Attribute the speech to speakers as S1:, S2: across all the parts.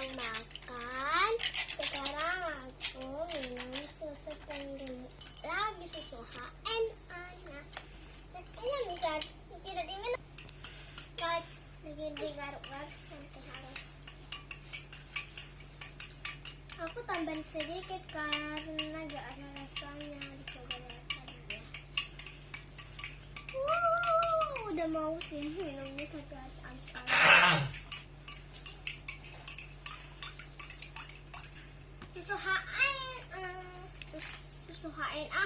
S1: sedang makan. Sekarang aku minum susu penggemuk lagi, susu HN anak. Ini bisa tidak diminum. Guys, lagi digaruk-garuk sampai harus. Aku tambahin sedikit karena gak ada rasanya. Dicoba lihat tadi ya. Udah mau sih minumnya tapi harus aus-aus. Susu HN, susu HNA.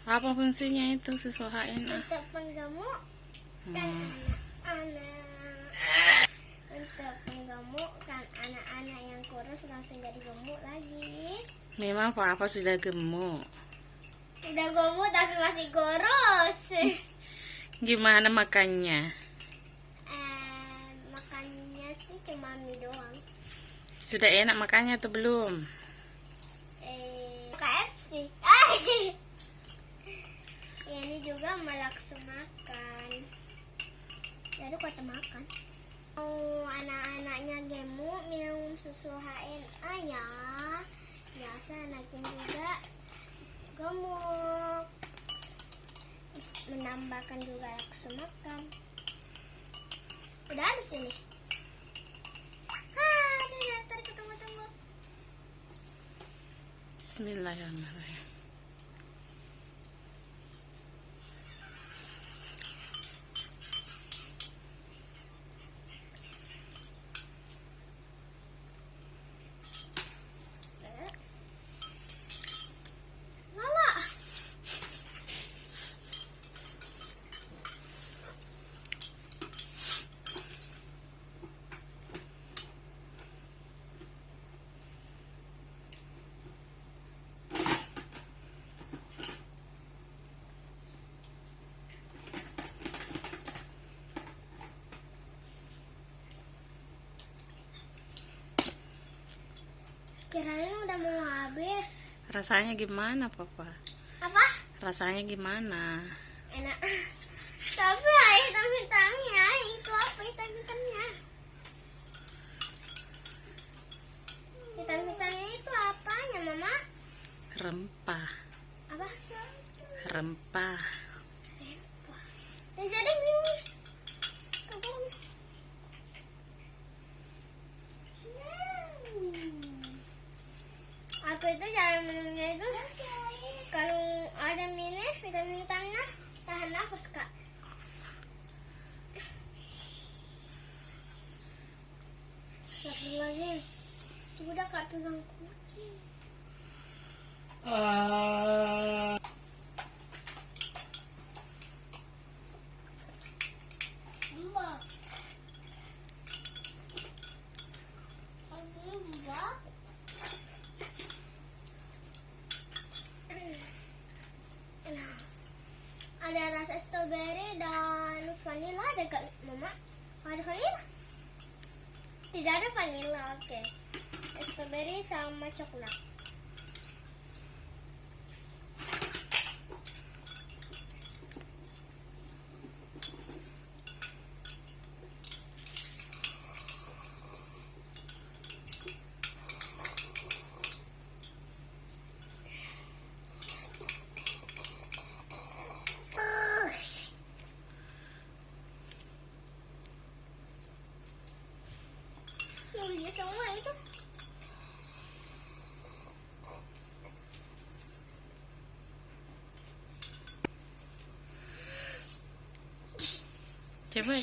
S2: Apa fungsinya itu susu HNA?
S1: Untuk penggemuk kan anak-anak. Untuk penggemukkan anak-anak yang kurus langsung jadi gemuk lagi.
S2: Memang apa sudah gemuk?
S1: Udah gemuk tapi masih kurus.
S2: Gimana makannya?
S1: Makannya sih cuma mie doang.
S2: Sudah enak makannya atau belum?
S1: KFC. Ini juga malaksu makan. Jadi kota makan. Anak-anaknya gemuk minum susu HNA ya. Biasa anaknya juga gemuk. Menambahkan juga laksu makan. Udah habis ini. Ntar ketemu-temu.
S2: Bismillahirrahmanirrahim.
S1: Lala. Kirain udah mau habis.
S2: Rasanya gimana, Papa?
S1: Apa?
S2: Rasanya gimana?
S1: Enak. Tapi hitam-hitamnya itu apa hitam-hitamnya? Hitam-hitamnya itu apanya, Mama?
S2: Rempah.
S1: Apa?
S2: Rempah.
S1: Jadi ini. Aku itu cara minumnya itu kalau ada vitamin-vitaminnya tahan nafas, Kak. Satu lagi. Udah Kak pegang kucing. Mbak. Mbak. Ada rasa strawberry dan vanilla, ada Kak Mama? Ada vanilla? Tidak ada vanilla, oke. Strawberry sama coklat. Biji semua itu.
S2: Coba.